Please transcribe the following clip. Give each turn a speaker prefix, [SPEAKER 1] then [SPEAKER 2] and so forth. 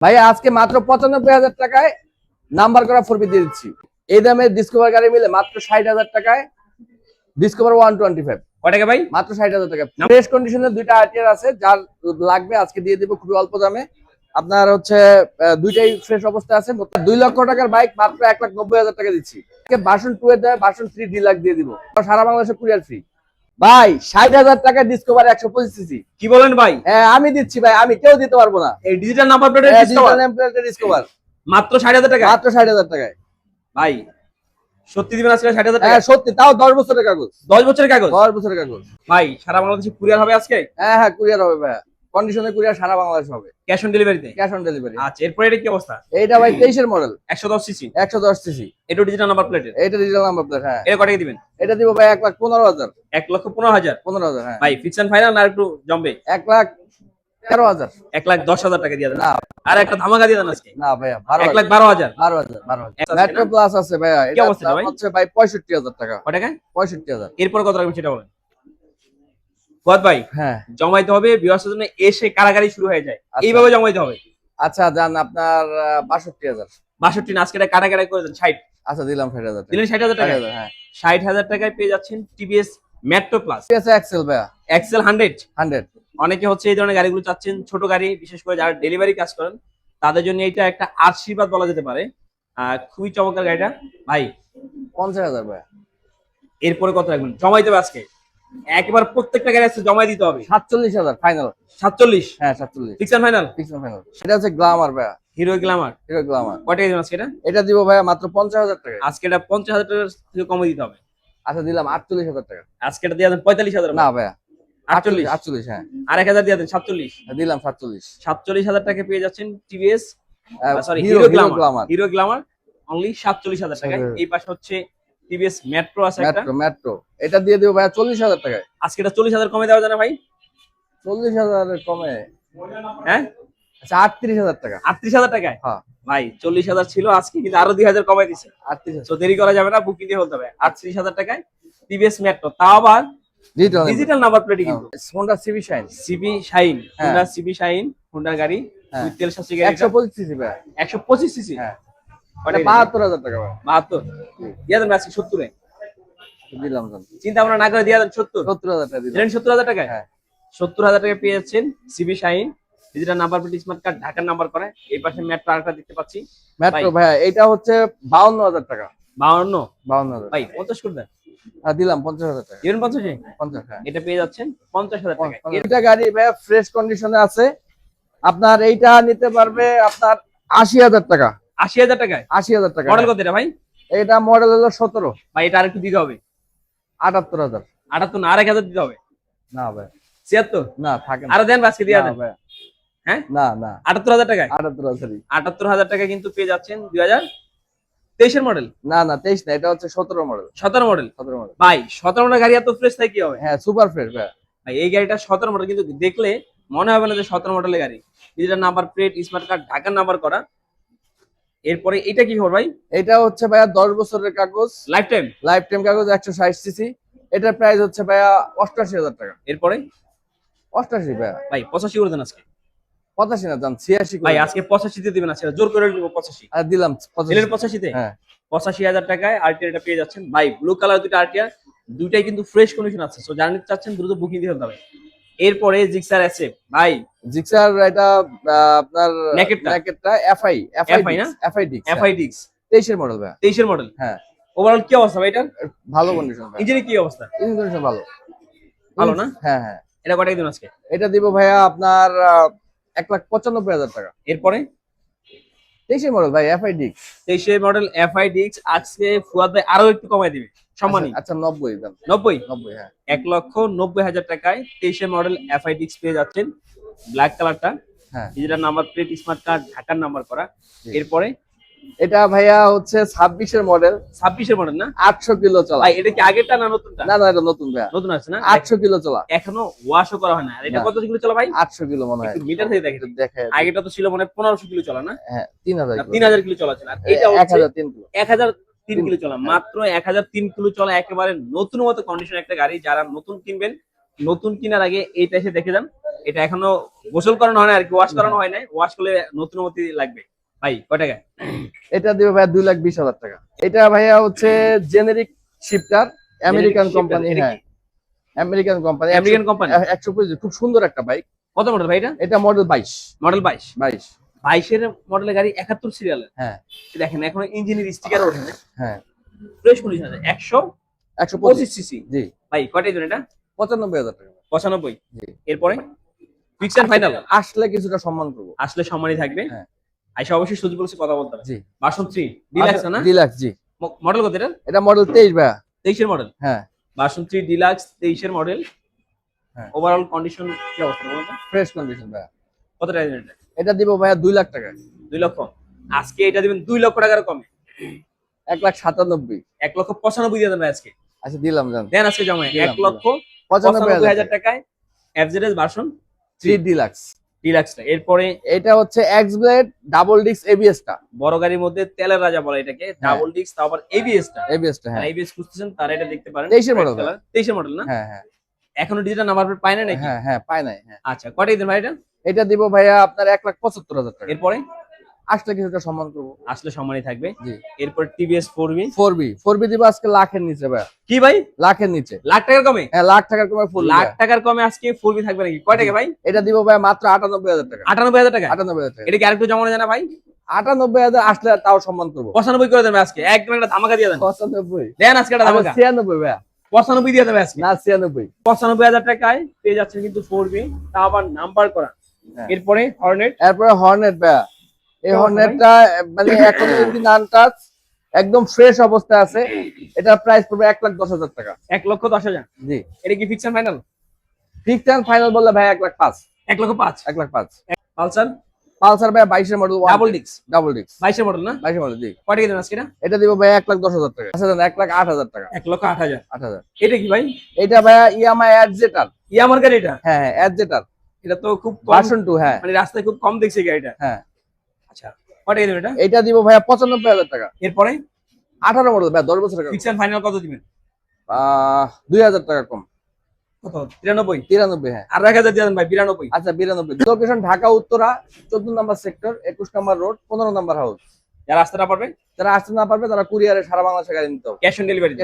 [SPEAKER 1] ভাই আজকে মাত্র 95,000 টাকায় নাম্বার করা ফোরবি দিয়ে দিচ্ছি। এই দামে ডিসকভার গাড়ি মিলে মাত্র 60,000 টাকায় ডিসকভার 125।
[SPEAKER 2] কয় টাকা ভাই?
[SPEAKER 1] মাত্র 60,000 টাকা। ফ্রেশ কন্ডিশনের দুইটা আরটিআর আছে, যার লাগবে আজকে দিয়ে দিব খুবই অল্প দামে। আপনার হচ্ছে দুইটাই ফ্রেশ অবস্থা আছে। 2 লক্ষ টাকার বাইক মাত্র 1,90,000 টাকা দিচ্ছি। ভার্সন 2 এর দামে ভার্সন 3 2 লাখ দিয়ে দিব, সারা বাংলাদেশে কুরিয়ার ফ্রি। ভাই 60,000 টাকা ডিসকভার 125 সিসি।
[SPEAKER 2] কি বলেন ভাই?
[SPEAKER 1] হ্যাঁ আমি দিচ্ছি ভাই, আমি কেউ দিতে পারবো না।
[SPEAKER 2] এই ডিজিটাল নাম্বার প্লেটের
[SPEAKER 1] ডিসকভার
[SPEAKER 2] মাত্র 60,000 টাকা।
[SPEAKER 1] মাত্র 60,000 টাকায়
[SPEAKER 2] ভাই সত্যি দিবেন আজকে 60,000 টাকা?
[SPEAKER 1] হ্যাঁ সত্যি, তাও 10 বছরের কাগজ।
[SPEAKER 2] 10 বছরের কাগজ?
[SPEAKER 1] 10 বছরের কাগজ
[SPEAKER 2] ভাই সারা বাংলাদেশে কুরিয়ার হবে আজকে?
[SPEAKER 1] হ্যাঁ হ্যাঁ কুরিয়ার হবে ভাই, কন্ডিশনে কুরিয়ার সারা বাংলাদেশ হবে,
[SPEAKER 2] ক্যাশ অন ডেলিভারিতে?
[SPEAKER 1] Cash on delivery.
[SPEAKER 2] আচ্ছা, এরপরে এটা কি অবস্থা?
[SPEAKER 1] এইটা ভাই 23 এর মডেল,
[SPEAKER 2] 110 সিসি,
[SPEAKER 1] 110 সিসি।
[SPEAKER 2] এটা ডিজিটাল নাম্বার প্লেটের?
[SPEAKER 1] এটা ডিজিটাল নাম্বার প্লেট। হ্যাঁ
[SPEAKER 2] এর কত টাকা দিবেন?
[SPEAKER 1] এটা দিব ভাই 1,15,000।
[SPEAKER 2] 1,15,000?
[SPEAKER 1] 15,000 হ্যাঁ
[SPEAKER 2] ভাই ফিক্স এন্ড ফাইনাল না একটু জমবে?
[SPEAKER 1] 1,13,000।
[SPEAKER 2] 1,10,000 টাকা দিয়ে দেন।
[SPEAKER 1] না
[SPEAKER 2] আর একটা ধামাকা দিয়ে দেন আজকে।
[SPEAKER 1] না ভাইয়া 12,000।
[SPEAKER 2] 1,12,000?
[SPEAKER 1] 12,000 মেট্রো প্লাস আছে ভাইয়া,
[SPEAKER 2] কি
[SPEAKER 1] এটা
[SPEAKER 2] অবস্থা ভাই?
[SPEAKER 1] হচ্ছে ভাই 65,000 টাকা।
[SPEAKER 2] কত টাকা?
[SPEAKER 1] 65,000।
[SPEAKER 2] এরপর কত রাখবেন সেটা বলেন। ফুয়াদ ভাই
[SPEAKER 1] হ্যাঁ
[SPEAKER 2] জমাইতে হবে, ভিউয়ার্সের জন্য এসে কারাগারি শুরু হয়ে যায়, এইভাবে জমাইতে হবে।
[SPEAKER 1] আচ্ছা যান আপনার 62,000।
[SPEAKER 2] 62 না, আজকে এটা কারাগারি করে দেন 60।
[SPEAKER 1] আচ্ছা দিলাম 60,000 টাকা।
[SPEAKER 2] দিলেন 60,000 টাকা?
[SPEAKER 1] 60,000 হ্যাঁ।
[SPEAKER 2] 60,000 টাকায় পেয়ে যাচ্ছেন টিভিএস মেট্রো প্লাস,
[SPEAKER 1] ঠিক আছে এক্সেল ভাইয়া
[SPEAKER 2] এক্সেল 100।
[SPEAKER 1] 100।
[SPEAKER 2] অনেকে হচ্ছে এই ধরনের গাড়িগুলো চাচ্ছেন, ছোট গাড়ি, বিশেষ করে যারা ডেলিভারি কাজ করেন তাদের জন্য এটা একটা আশীর্বাদ বলা যেতে পারে। খুবই চমৎকার গাড়িটা ভাই।
[SPEAKER 1] 50,000 ভাইয়া।
[SPEAKER 2] এরপরে কত রাখবেন? জমাইতে হবে আজকে একবার, প্রত্যেকটা গাড়ি আছে জমাই দিতে হবে।
[SPEAKER 1] 47,000 ফাইনাল।
[SPEAKER 2] 47?
[SPEAKER 1] হ্যাঁ 47
[SPEAKER 2] fix and final?
[SPEAKER 1] Fix final. এটা হচ্ছে গ্ল্যামার ভাইয়া,
[SPEAKER 2] হিরো গ্ল্যামার।
[SPEAKER 1] Hero Glamour.
[SPEAKER 2] কয় টাকা দিবেন আজকে এটা?
[SPEAKER 1] এটা দিব ভাইয়া মাত্র 50,000 টাকা।
[SPEAKER 2] আজকে এটা 50,000 টাকার থেকে কমে দিতে হবে।
[SPEAKER 1] আচ্ছা দিলাম 48,000 টাকা।
[SPEAKER 2] আজকে এটা দিয়ে দেন 45,000।
[SPEAKER 1] না ভাইয়া
[SPEAKER 2] 48?
[SPEAKER 1] 48 হ্যাঁ।
[SPEAKER 2] আর 1,000 দিয়ে দেন 47।
[SPEAKER 1] দিলাম 47।
[SPEAKER 2] 47,000 টাকা পেয়ে যাচ্ছেন TVS sorry
[SPEAKER 1] hero
[SPEAKER 2] hero
[SPEAKER 1] Glamour.
[SPEAKER 2] Glamour. Hero Glamour only 47,000 টাকায়।
[SPEAKER 1] হ্যাঁ।
[SPEAKER 2] এই পাশে হচ্ছে টিভিএস মেট্রো আছে একটা।
[SPEAKER 1] মেট্রো মেট্রো এটা দিয়ে দিব ভাইয়া 40,000 টাকায়।
[SPEAKER 2] আজকে এটা 40,000 কমে দেওয়া যায় না ভাই?
[SPEAKER 1] 40,000 এর কমে?
[SPEAKER 2] হ্যাঁ
[SPEAKER 1] আচ্ছা 38,000 টাকা।
[SPEAKER 2] 38,000 টাকায়?
[SPEAKER 1] হ্যাঁ
[SPEAKER 2] ভাই 40,000 ছিল, আজকে কিন্তু আরো 2,000 কমাই দিছে।
[SPEAKER 1] 38,000
[SPEAKER 2] তো দেরি করা যাবে না, বুকিং দিয়ে ফেলতে হবে। 38,000 টাকায় টিভিএস মেট্রো, তাও আবার ডিজিটাল নাম্বার প্লেটই কিন্তু।
[SPEAKER 1] Honda CB Shine.
[SPEAKER 2] CB Shine,
[SPEAKER 1] হ্যাঁ।
[SPEAKER 2] হোন্ডা সিবি শাইন, হোন্ডার গাড়ি,
[SPEAKER 1] হ্যাঁ।
[SPEAKER 2] উইথ তেল শাসি গাড়ি।
[SPEAKER 1] 125 সিসি ভাইয়া।
[SPEAKER 2] 125 সিসি?
[SPEAKER 1] হ্যাঁ
[SPEAKER 2] কয়
[SPEAKER 1] এটা
[SPEAKER 2] টাকা?
[SPEAKER 1] 72,000 টাকা ভাইয়া।
[SPEAKER 2] 72? দিয়ে দেন আজকে 70-এ।
[SPEAKER 1] দিলাম জান
[SPEAKER 2] চিন্তা ভাবনা না করে দিয়ে দেন 70।
[SPEAKER 1] 70,000 টাকা দিলাম।
[SPEAKER 2] দিলেন 70,000 টাকায়?
[SPEAKER 1] হ্যাঁ
[SPEAKER 2] 70,000 টাকায় পেয়ে যাচ্ছেন CB Shine, digital number plate, smart card, ঢাকার নাম্বার করে। এই পাশে মেট্রো আরেকটা দেখতে পাচ্ছি।
[SPEAKER 1] মেট্রো ভাইয়া এটা হচ্ছে 52,000 টাকা।
[SPEAKER 2] 52?
[SPEAKER 1] 52,000
[SPEAKER 2] ভাই 50 করে দেন।
[SPEAKER 1] আর দিলাম 50,000 টাকা।
[SPEAKER 2] দিবেন 50-এ?
[SPEAKER 1] 50 হ্যাঁ।
[SPEAKER 2] এটা পেয়ে যাচ্ছেন 50,000 টাকায়।
[SPEAKER 1] এটা গাড়ি ভাইয়া ফ্রেশ কন্ডিশনে আছে। আপনার এইটা নিতে পারবে আপনার 80,000 টাকা।
[SPEAKER 2] 80,000 টাকায়?
[SPEAKER 1] 80,000 টাকা।
[SPEAKER 2] মডেল কত এটা ভাই?
[SPEAKER 1] এটা মডেল হলো 17।
[SPEAKER 2] ভাই এটা আরেকটু দিতে হবে।
[SPEAKER 1] 78,000।
[SPEAKER 2] 78 না, আর 1,000 দিতে হবে।
[SPEAKER 1] না ভাই
[SPEAKER 2] 76?
[SPEAKER 1] না থাকে না।
[SPEAKER 2] আরো দেন আজকে দিয়ে দেন।
[SPEAKER 1] ভাই
[SPEAKER 2] হ্যাঁ
[SPEAKER 1] না না
[SPEAKER 2] 78,000 টাকায়?
[SPEAKER 1] 78,000।
[SPEAKER 2] 78,000 টাকা কিন্তু পেয়ে যাচ্ছেন 2023 এর মডেল।
[SPEAKER 1] না না 23 না, এটা হচ্ছে 17 মডেল।
[SPEAKER 2] 17 মডেল?
[SPEAKER 1] 17 মডেল
[SPEAKER 2] ভাই 17 মডেল গাড়ি এত ফ্রেশ থাকে কি হবে?
[SPEAKER 1] হ্যাঁ সুপার ফ্রেশ ভাই।
[SPEAKER 2] ভাই এই গাড়িটা 17 মডেল, কিন্তু দেখলে মনে হবে না যে 17 মডেলের গাড়ি। Digital number plate, smart card, ঢাকার নাম্বার করা। এরপরে এটা কি খবর ভাই?
[SPEAKER 1] এটা হচ্ছে ভাইয়া 10 বছরের কাগজ,
[SPEAKER 2] লাইফ টাইম?
[SPEAKER 1] লাইফ টাইম কাগজ, 160 সিসি। এটার প্রাইস হচ্ছে ভাইয়া 88,000 টাকা।
[SPEAKER 2] এরপরে
[SPEAKER 1] 88 ভাইয়া।
[SPEAKER 2] ভাই 85 করে দেন আজকে।
[SPEAKER 1] 85 না জান 86
[SPEAKER 2] ভাই
[SPEAKER 1] করে।
[SPEAKER 2] আজকে 85 তে দিবেন, আজকে জোর করে দিব 85।
[SPEAKER 1] আর দিলাম
[SPEAKER 2] দিলেন
[SPEAKER 1] 85।
[SPEAKER 2] 85 তে?
[SPEAKER 1] হ্যাঁ
[SPEAKER 2] 85,000 টাকায় আরটিআর এটা পেয়ে যাচ্ছেন। ভাই ব্লু কালার দুটো আরটিআর, দুইটাই কিন্তু ফ্রেশ কন্ডিশন আছে। সো জানেন চাচ্ছেন দ্রুত বুকিং দিয়ে ফেলতে হবে। এরপরে জিক্সার এসএফ ভাই,
[SPEAKER 1] জিক্সার এটা আপনার
[SPEAKER 2] নেকেটটা
[SPEAKER 1] এফআই
[SPEAKER 2] FI না?
[SPEAKER 1] এফআই ডিক্স।
[SPEAKER 2] এফআই ডিক্স
[SPEAKER 1] 23 এর মডেল ভাইয়া।
[SPEAKER 2] 23 এর মডেল?
[SPEAKER 1] হ্যাঁ
[SPEAKER 2] ওভারঅল কি অবস্থা ভাই এটার?
[SPEAKER 1] ভালো কন্ডিশন ভাই।
[SPEAKER 2] ইঞ্জিনের কি অবস্থা?
[SPEAKER 1] ইঞ্জিন কন্ডিশন ভালো।
[SPEAKER 2] ভালো না?
[SPEAKER 1] হ্যাঁ হ্যাঁ।
[SPEAKER 2] এটা কত টাকা দিন আজকে?
[SPEAKER 1] এটা দিব ভাইয়া আপনার 1,95,000 টাকা।
[SPEAKER 2] এরপরে
[SPEAKER 1] 23 এর মডেল ভাই এফআই ডিক্স।
[SPEAKER 2] 23 এর মডেল এফআই ডিক্স। আজকে ফুয়াদ ভাই আরো একটু কমাই দিবে সম্মানী।
[SPEAKER 1] আচ্ছা 90 দাম।
[SPEAKER 2] 90?
[SPEAKER 1] 90 হ্যাঁ।
[SPEAKER 2] 1,90,000 টাকায় 23 এর মডেল এফআই ডিক্স পেয়ে যাচ্ছেন। ব্ল্যাক কালারটা,
[SPEAKER 1] হ্যাঁ
[SPEAKER 2] digital number plate, smart card, ঢাকার নাম্বার করা।
[SPEAKER 1] জি।
[SPEAKER 2] এরপরে
[SPEAKER 1] এটা ভাইয়া হচ্ছে 26 এর মডেল,
[SPEAKER 2] 26 এর মডেল না?
[SPEAKER 1] 800 কিলো চলা।
[SPEAKER 2] ভাই এটা কি আগেরটা না নতুনটা?
[SPEAKER 1] না না এটা নতুন ভাইয়া।
[SPEAKER 2] নতুন আছে না?
[SPEAKER 1] 800 কিলো চলা।
[SPEAKER 2] এখনো ওয়াশও করা হয় না। আর এটা
[SPEAKER 1] না।
[SPEAKER 2] কত কিলো চলা ভাই?
[SPEAKER 1] 800 কিলো মনে হয়।
[SPEAKER 2] একটু মিটার থেকে দেখেন।
[SPEAKER 1] দেখে
[SPEAKER 2] আগেটা তো ছিল মনে হয় 1500 কিলো চলা না?
[SPEAKER 1] হ্যাঁ 3000
[SPEAKER 2] না,
[SPEAKER 1] কিলো।
[SPEAKER 2] 3000 কিলো চলা ছিল। আর এটা হচ্ছে
[SPEAKER 1] 1003 কিলো।
[SPEAKER 2] 1003 কিলো চলা। মাত্র 1003 কিলো চলা, একেবারে নতুন মতো কন্ডিশন একটা গাড়ি। যারা নতুন কিনবেন, নতুন কেনার আগে এইটা এসে দেখে যান। এটা এখনো গোসল করানো হয় না আর কি, ওয়াশ করানো হয় নাই, ওয়াশ করলে নতুন মতি লাগবে ভাই। কয় টাকা?
[SPEAKER 1] এটা দিবে ভাইয়া 2,20,000 টাকা। এটা ভাইয়া হচ্ছে generic shifter, American
[SPEAKER 2] Shifter,
[SPEAKER 1] company.
[SPEAKER 2] এটা
[SPEAKER 1] হ্যাঁ,
[SPEAKER 2] কি?
[SPEAKER 1] American company,
[SPEAKER 2] American company.
[SPEAKER 1] 125, খুব সুন্দর একটা বাইক।
[SPEAKER 2] কত মডেল ভাই এটা?
[SPEAKER 1] এটা মডেল 22।
[SPEAKER 2] মডেল 22।
[SPEAKER 1] 22।
[SPEAKER 2] 22 এর মডেলের গাড়ি 71 সিরিয়ালের।
[SPEAKER 1] হ্যাঁ
[SPEAKER 2] দেখেন এখনো ইঞ্জিনের স্টিকার ওঠে না,
[SPEAKER 1] হ্যাঁ,
[SPEAKER 2] ফ্রেশ কন্ডিশন আছে। 125
[SPEAKER 1] 125।
[SPEAKER 2] সিসি
[SPEAKER 1] জি,
[SPEAKER 2] ভাই। কয়টাই দেন এটা?
[SPEAKER 1] 95,000 টাকা।
[SPEAKER 2] 95।
[SPEAKER 1] জি,
[SPEAKER 2] এরপরে ফিক্স এন্ড ফাইনাল
[SPEAKER 1] আসলে কিছুটা সম্মান করবো।
[SPEAKER 2] আসলে সম্মানই থাকবে।
[SPEAKER 1] হ্যাঁ।
[SPEAKER 2] আইসা অবশ্যই সুযোগ বলছে কথা বলতে হবে।
[SPEAKER 1] জি,
[SPEAKER 2] ভার্সন 3 ডিলাক্স না?
[SPEAKER 1] ডিলাক্স। জি,
[SPEAKER 2] মডেল কত এটা?
[SPEAKER 1] এটা মডেল 23 ভাইয়া।
[SPEAKER 2] 23 এর মডেল।
[SPEAKER 1] হ্যাঁ
[SPEAKER 2] ভার্সন 3 ডিলাক্স 23 এর মডেল।
[SPEAKER 1] হ্যাঁ,
[SPEAKER 2] ওভারঅল কন্ডিশন কি অবস্থা বলুন তো?
[SPEAKER 1] ফ্রেশ কন্ডিশন ভাইয়া।
[SPEAKER 2] কত টাকা দিবেন এটা?
[SPEAKER 1] এটা দিব ভাইয়া 2 লাখ টাকা।
[SPEAKER 2] 2 লক্ষ। আজকে এটা দিবেন 2 লক্ষ টাকার কমে।
[SPEAKER 1] 1,97,000।
[SPEAKER 2] 1,95,000 দিয়ে দেন ভাই আজকে।
[SPEAKER 1] আচ্ছা দিলাম জান।
[SPEAKER 2] দেন আজকে জমা
[SPEAKER 1] দিলাম,
[SPEAKER 2] 1,95,000 টাকায় এফজেডএস ভার্সন
[SPEAKER 1] 3 ডিলাক্স।
[SPEAKER 2] ডিলাক্সটা। এরপরে
[SPEAKER 1] এটা হচ্ছে x blade double disc ABS টা।
[SPEAKER 2] বড় গাড়ির মধ্যে তেলের রাজা বলে এটাকে, ডাবল ডিস্ক, তাও আবার এবিএস টা।
[SPEAKER 1] এবিএস টা, হ্যাঁ।
[SPEAKER 2] এবিএস খুঁজতেছেন তারা এটা দেখতে পারেন।
[SPEAKER 1] 23 এর মডেল।
[SPEAKER 2] 23 এর মডেল না?
[SPEAKER 1] হ্যাঁ হ্যাঁ
[SPEAKER 2] এখনো ডিজিটাল নাম্বার প্লেট পায় না নাকি?
[SPEAKER 1] হ্যাঁ হ্যাঁ, পায় নাই। হ্যাঁ,
[SPEAKER 2] আচ্ছা, কয়টাই দেন ভাই এটা?
[SPEAKER 1] এটা দিব ভাইয়া আপনার 1,75,000 টাকা।
[SPEAKER 2] এরপরে
[SPEAKER 1] আসলে কিছুটা সম্মান করবো।
[SPEAKER 2] আসলে সম্মানই থাকবে।
[SPEAKER 1] জি,
[SPEAKER 2] এরপর টিভিএস 4বি।
[SPEAKER 1] 4বি দিব আজকে লাখের নিচে ভাইয়া।
[SPEAKER 2] কি ভাই?
[SPEAKER 1] লাখের নিচে।
[SPEAKER 2] লাখ টাকার কমে?
[SPEAKER 1] হ্যাঁ, লাখ টাকার কমে 4বি।
[SPEAKER 2] লাখ টাকার কমে আজকে 4বি থাকবে নাকি? কয় টাকা ভাই?
[SPEAKER 1] এটা দিব ভাই মাত্র 98,000 টাকা।
[SPEAKER 2] 98,000 টাকা?
[SPEAKER 1] 98,000 টাকা।
[SPEAKER 2] এটা কি আরেকটু জমানো যায় না ভাই?
[SPEAKER 1] 98,000 আসলে তাও সম্মান করবো।
[SPEAKER 2] 95 করে দেন ভাই আজকে, একদম একটা ধামাকা দিয়ে দেন।
[SPEAKER 1] 95।
[SPEAKER 2] দেন আজকে একটা ধামাকা।
[SPEAKER 1] 96 ভাইয়া।
[SPEAKER 2] 95 দিয়ে দেবে আজকে।
[SPEAKER 1] না, 96।
[SPEAKER 2] 95,000 টাকায় পেয়ে যাচ্ছেন কিন্তু 4বি, তা আবার নাম্বার করা।
[SPEAKER 1] হ্যাঁ।
[SPEAKER 2] এরপরে হর্নেট।
[SPEAKER 1] এরপরে হর্নেট ভাইয়া। এই
[SPEAKER 2] কেমন আছে
[SPEAKER 1] হর্নেটটা মানে এখনো যদি নান টাচ, একদম ফ্রেশ অবস্থায় আছে। এটার প্রাইস পড়বে 1,10,000 টাকা।
[SPEAKER 2] 1,10,000।
[SPEAKER 1] জি,
[SPEAKER 2] এটা কি fix and final?
[SPEAKER 1] Fixed and final বললে ভাই 1,05,000।
[SPEAKER 2] 1,05,000।
[SPEAKER 1] 1,05,000।
[SPEAKER 2] পালসার
[SPEAKER 1] পালসার ভাই 22 এর model,
[SPEAKER 2] double disc.
[SPEAKER 1] Double disc
[SPEAKER 2] 22 এর মডেল না?
[SPEAKER 1] 22 এর মডেল। জি,
[SPEAKER 2] কয় টাকা দেন আজকে এটা?
[SPEAKER 1] এটা দিব ভাই 1,10,000 টাকা। আচ্ছা দেন 1,08,000 টাকা।
[SPEAKER 2] 1,08,000।
[SPEAKER 1] 8,000।
[SPEAKER 2] এটা কি ভাই?
[SPEAKER 1] এটা ভাইয়া ইএমআই অ্যাডজেটার।
[SPEAKER 2] ইয়ামার গাড়ি এটা?
[SPEAKER 1] হ্যাঁ হ্যাঁ, অ্যাডজেটার
[SPEAKER 2] এটা তো খুব কম,
[SPEAKER 1] ভার্সন 2। হ্যাঁ
[SPEAKER 2] মানে রাস্তায় খুব কম দেখছি গাড়িটা।
[SPEAKER 1] হ্যাঁ।
[SPEAKER 2] আচ্ছা, কয় টাকা দেবেন এটা?
[SPEAKER 1] এটা দিব ভাইয়া 95,000 টাকা।
[SPEAKER 2] এরপরে
[SPEAKER 1] 18 মডেল ভাই, 10 বছর আগে।
[SPEAKER 2] ফিক্স এন্ড ফাইনাল কত দিবেন?
[SPEAKER 1] 2,000 টাকা কম।
[SPEAKER 2] কত? 93?
[SPEAKER 1] 93। হ্যাঁ,
[SPEAKER 2] আর 1,000 দিয়ে দেন ভাই, 92।
[SPEAKER 1] আচ্ছা 92। লোকেশন ঢাকা উত্তরা, 14 নম্বর সেক্টর, 21 নম্বর রোড, 15 নম্বর হাউস।
[SPEAKER 2] যারা রাস্তাটা পারবে
[SPEAKER 1] যারা আসতে না পারবে তারা কুরিয়ারে সারা বাংলাদেশে গাড়ি নিতে হবে।
[SPEAKER 2] Cash on delivery.